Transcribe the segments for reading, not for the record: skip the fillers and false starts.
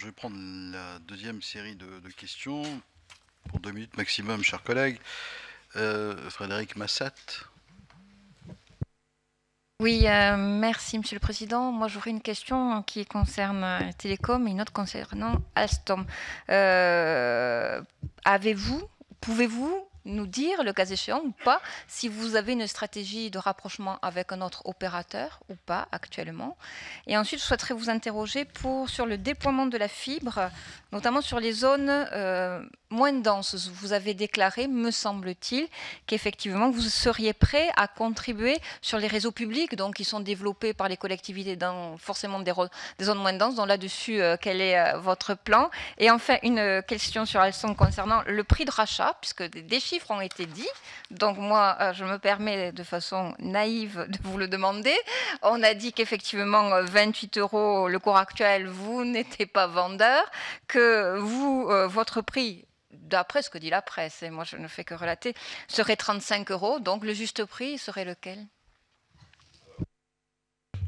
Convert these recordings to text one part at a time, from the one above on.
Je vais prendre la deuxième série de questions pour 2 minutes maximum, chers collègues. Frédéric Massat. Oui, merci Monsieur le Président. Moi, j'aurais une question qui concerne Télécom et une autre concernant Alstom. Pouvez-vous nous dire, le cas échéant ou pas, si vous avez une stratégie de rapprochement avec un autre opérateur ou pas actuellement? Et ensuite, je souhaiterais vous interroger sur le déploiement de la fibre, notamment sur les zones moins denses. Vous avez déclaré, me semble-t-il, qu'effectivement, vous seriez prêt à contribuer sur les réseaux publics, donc qui sont développés par les collectivités dans forcément des zones moins denses. Donc là-dessus, quel est votre plan? Et enfin, une question sur Alstom concernant le prix de rachat, puisque des chiffres ont été dits. Donc moi, je me permets de façon naïve de vous le demander. On a dit qu'effectivement, 28 € le cours actuel, vous n'étiez pas vendeur, que votre prix, d'après ce que dit la presse, et moi je ne fais que relater, serait 35 €. Donc le juste prix serait lequel?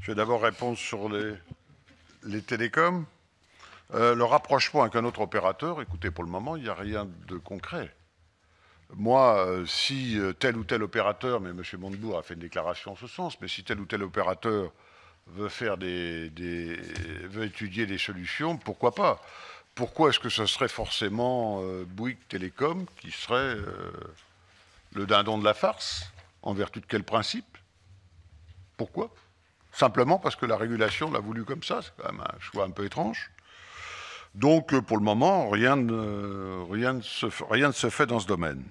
Je vais d'abord répondre sur les télécoms. Le rapprochement avec un autre opérateur, écoutez, pour le moment, il n'y a rien de concret. Moi, si tel ou tel opérateur, mais M. Montebourg a fait une déclaration en ce sens, mais si tel ou tel opérateur veut étudier des solutions, pourquoi pas? Pourquoi est-ce que ce serait forcément Bouygues Télécom qui serait le dindon de la farce? En vertu de quel principe? Pourquoi? Simplement parce que la régulation l'a voulu comme ça, c'est quand même un choix un peu étrange. Donc, pour le moment, rien ne se fait dans ce domaine.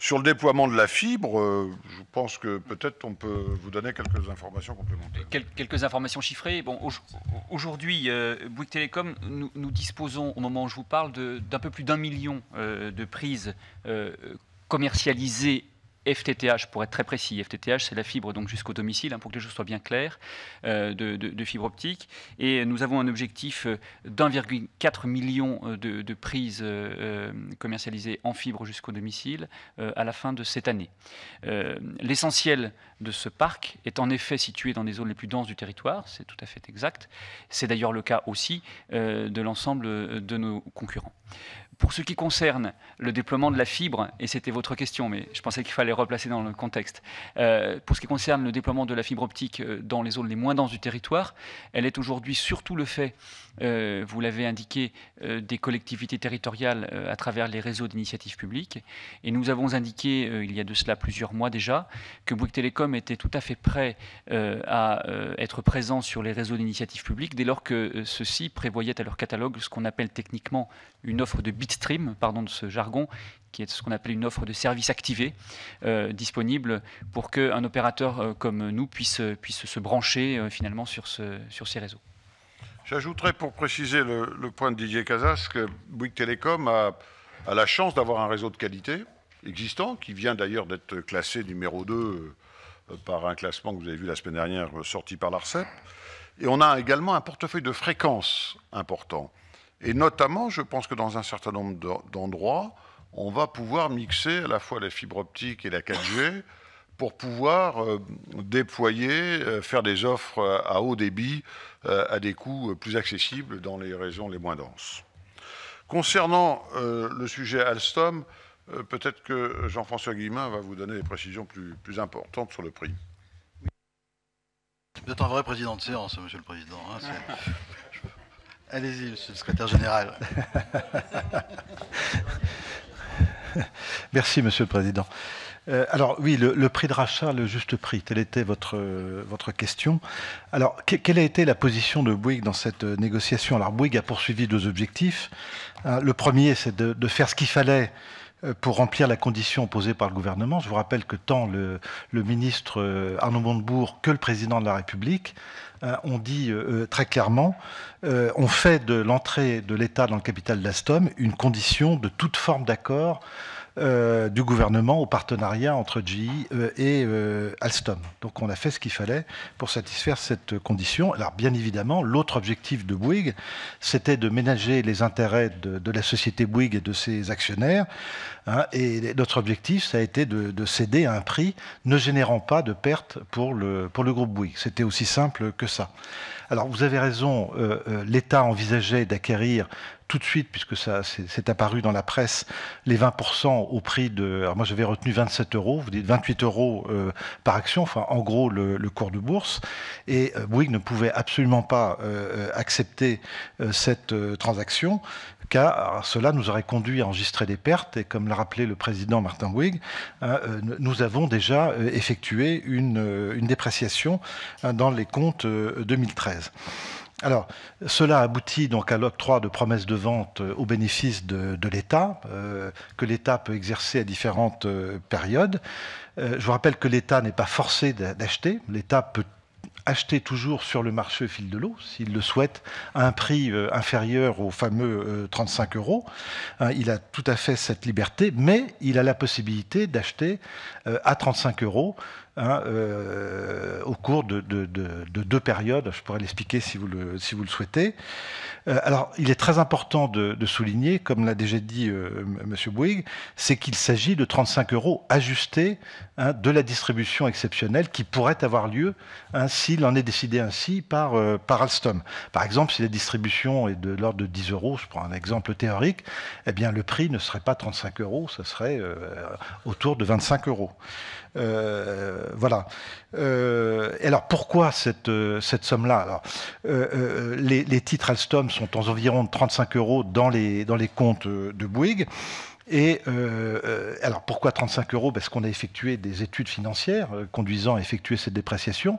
Sur le déploiement de la fibre, je pense que peut-être on peut vous donner quelques informations complémentaires. Quelques informations chiffrées. Bon, aujourd'hui, Bouygues Télécom, nous disposons, au moment où je vous parle, d'un peu plus d'1 million de prises commercialisées FTTH, pour être très précis. FTTH, c'est la fibre donc jusqu'au domicile, pour que les choses soient bien claires, de fibre optique. Et nous avons un objectif d'1,4 million de prises commercialisées en fibre jusqu'au domicile à la fin de cette année. L'essentiel de ce parc est en effet situé dans les zones les plus denses du territoire, c'est tout à fait exact. C'est d'ailleurs le cas aussi de l'ensemble de nos concurrents. Pour ce qui concerne le déploiement de la fibre, et c'était votre question, mais je pensais qu'il fallait replacer dans le contexte, pour ce qui concerne le déploiement de la fibre optique dans les zones les moins denses du territoire, elle est aujourd'hui surtout le fait, vous l'avez indiqué, des collectivités territoriales à travers les réseaux d'initiatives publiques. Et nous avons indiqué, il y a de cela plusieurs mois déjà, que Bouygues Télécom était tout à fait prêt à être présent sur les réseaux d'initiatives publiques dès lors que ceux-ci prévoyaient à leur catalogue ce qu'on appelle techniquement une offre de bitstream, pardon de ce jargon, qui est ce qu'on appelle une offre de service activé, disponible pour qu'un opérateur comme nous puisse se brancher finalement sur ces réseaux. J'ajouterais, pour préciser le point de Didier Casas, que Bouygues Télécom a la chance d'avoir un réseau de qualité existant, qui vient d'ailleurs d'être classé numéro 2 par un classement que vous avez vu la semaine dernière sorti par l'ARCEP. Et on a également un portefeuille de fréquences important. Et notamment, je pense que dans un certain nombre d'endroits, on va pouvoir mixer à la fois la fibre optique et la 4G pour pouvoir déployer, faire des offres à haut débit à des coûts plus accessibles dans les régions les moins denses. Concernant le sujet Alstom, peut-être que Jean-François Guillemin va vous donner des précisions plus importantes sur le prix. C'est peut-être un vrai président de séance, Monsieur le Président. Allez-y, Monsieur le Secrétaire Général. Merci, Monsieur le Président. Alors oui, le prix de rachat, le juste prix, telle était votre question. Alors, quelle a été la position de Bouygues dans cette négociation? Alors, Bouygues a poursuivi 2 objectifs. Le premier, c'est de faire ce qu'il fallait pour remplir la condition posée par le gouvernement. Je vous rappelle que tant le ministre Arnaud Montebourg que le président de la République ont dit très clairement, on fait de l'entrée de l'État dans le capital d'Alstom une condition de toute forme d'accord du gouvernement au partenariat entre GE et Alstom. Donc on a fait ce qu'il fallait pour satisfaire cette condition. Alors bien évidemment, l'autre objectif de Bouygues, c'était de ménager les intérêts de la société Bouygues et de ses actionnaires. Et notre objectif, ça a été de céder à un prix ne générant pas de pertes pour le groupe Bouygues. C'était aussi simple que ça. Alors vous avez raison, l'État envisageait d'acquérir tout de suite, puisque ça c'est apparu dans la presse, les 20% au prix de... Alors moi j'avais retenu 27 €, vous dites 28 € par action, enfin en gros le cours de bourse, et Bouygues ne pouvait absolument pas accepter cette transaction, car cela nous aurait conduit à enregistrer des pertes, et comme l'a rappelé le président Martin Bouygues, nous avons déjà effectué une dépréciation dans les comptes 2013. Alors, cela aboutit donc à l'octroi de promesses de vente au bénéfice de l'État, que l'État peut exercer à différentes périodes. Je vous rappelle que l'État n'est pas forcé d'acheter. L'État peut acheter toujours sur le marché au fil de l'eau, s'il le souhaite, à un prix inférieur au fameux 35 €. Il a tout à fait cette liberté, mais il a la possibilité d'acheter à 35 € au cours de 2 périodes. Je pourrais l'expliquer si vous le souhaitez. Alors, il est très important de souligner, comme l'a déjà dit M. Bouygues, c'est qu'il s'agit de 35 € ajustés de la distribution exceptionnelle qui pourrait avoir lieu s'il en est décidé ainsi par Alstom. Par exemple, si la distribution est de l'ordre de 10 €, je prends un exemple théorique, eh bien le prix ne serait pas 35 €, ce serait autour de 25 €. Voilà. Et alors pourquoi cette somme-là? Alors, les titres Alstom sont environ de 35 € dans les comptes de Bouygues. Et alors pourquoi 35 €? Parce qu'on a effectué des études financières conduisant à effectuer cette dépréciation.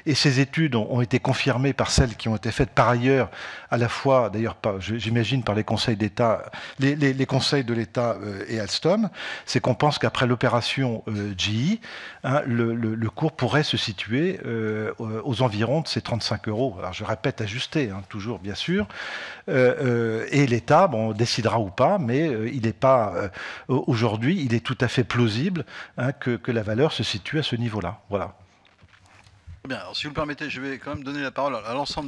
Et ces études ont été confirmées par celles qui ont été faites par ailleurs, à la fois d'ailleurs, j'imagine, par les conseils d'État, les conseils de l'État et Alstom. C'est qu'on pense qu'après l'opération GE, le cours pourrait se situer aux environs de ces 35 €. Alors je répète, ajusté, toujours bien sûr. Et l'État décidera ou pas, mais il n'est pas... aujourd'hui, il est tout à fait plausible que la valeur se situe à ce niveau-là. Voilà. Bien, alors si vous le permettez, je vais quand même donner la parole à l'ensemble